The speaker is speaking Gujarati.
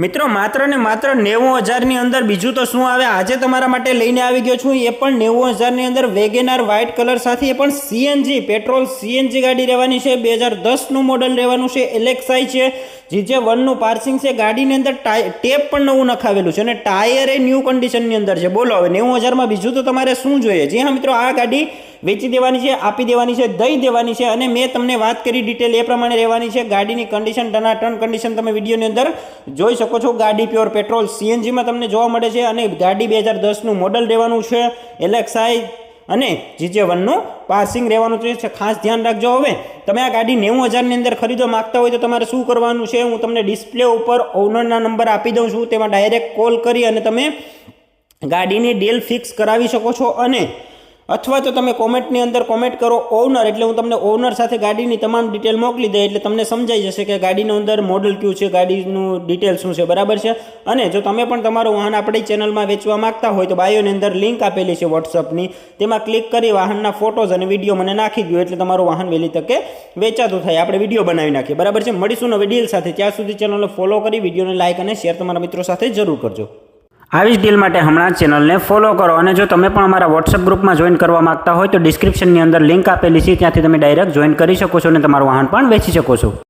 મિત્રો માત્ર ને માત્ર 90,000ની અંદર બીજું તો શું આવે, આજે તમારા માટે લઈને આવી ગયો છું એ પણ 90,000ની અંદર વેગેનાર વ્હાઇટ કલર સાથે, એ પણ સીએનજી પેટ્રોલ સીએનજી ગાડી રહેવાની છે। 2010નું મોડલ રહેવાનું છે, એલેક્સાઈ છે, GJ1નું પાર્સિંગ છે, ગાડીની અંદર ટેપ પણ નવું નખાવેલું છે અને ટાયર એ ન્યૂ કન્ડિશનની અંદર છે। બોલો હવે 90,000માં બીજું તો તમારે શું જોઈએ। જી હા મિત્રો, આ ગાડી વેચી દેવાની છે, આપી દેવાની છે, દઈ દેવાની છે અને મેં તમને વાત કરી ડિટેલ એ પ્રમાણે રહેવાની છે। ગાડીની કન્ડિશન ટનાટન કન્ડિશન તમે વિડીયોની અંદર જોઈ શકો છો। ગાડી પ્યોર પેટ્રોલ સીએનજીમાં તમને જોવા મળે છે અને ગાડી 2010નું મોડલ રહેવાનું છે, એલેક્સાઈ અને GJ1નું પાર્સિંગ રહેવાનું છે। ખાસ ધ્યાન રાખજો, હવે તમે આ ગાડી 90,000ની અંદર ખરીદવા માંગતા હોય તો તમારે શું કરવાનું છે, હું તમને ડિસ્પ્લે ઉપર ઓનરના નંબર આપી દઉં છું, તેમાં ડાયરેક્ટ કોલ કરી અને તમે ગાડીની ડીલ ફિક્સ કરાવી શકો છો। અને અથવા તો તમે કોમેન્ટની અંદર કોમેન્ટ કરો ઓનર, એટલે હું તમને ઓનર સાથે ગાડીની તમામ ડિટેલ મોકલી દે, એટલે તમને સમજાઈ જશે કે ગાડીનું અંદર મોડલ કયું છે, ગાડીનું ડિટેલ શું છે, બરાબર છે। અને જો તમે પણ તમારું વાહન આપણી ચેનલમાં વેચવા માંગતા હોય તો બાયોની અંદર લિંક આપેલી છે વોટ્સઅપની, તેમાં ક્લિક કરી વાહનના ફોટોઝ અને વિડીયો મને નાખી દો, એટલે તમારું વાહન વહેલી તકે વેચાતું થાય, આપણે વિડીયો બનાવી નાખીએ, બરાબર છે। મળીશું નવી ડીલ સાથે, ત્યાં સુધી ચેનલને ફોલો કરી વિડીયોને લાઇક અને શેર તમારા મિત્રો સાથે જરૂર કરજો। આવી જ ડીલ માટે હમણાં ચેનલને ફોલો કરો અને જો તમે પણ અમારા વોટ્સઅપ ગ્રુપમાં જોઈન કરવા માંગતા હોય તો ડિસ્ક્રિપ્શનની અંદર લિંક આપેલી છે, ત્યાંથી તમે ડાયરેક્ટ જોઈન કરી શકો છો અને તમારું વાહન પણ વેચી શકો છો।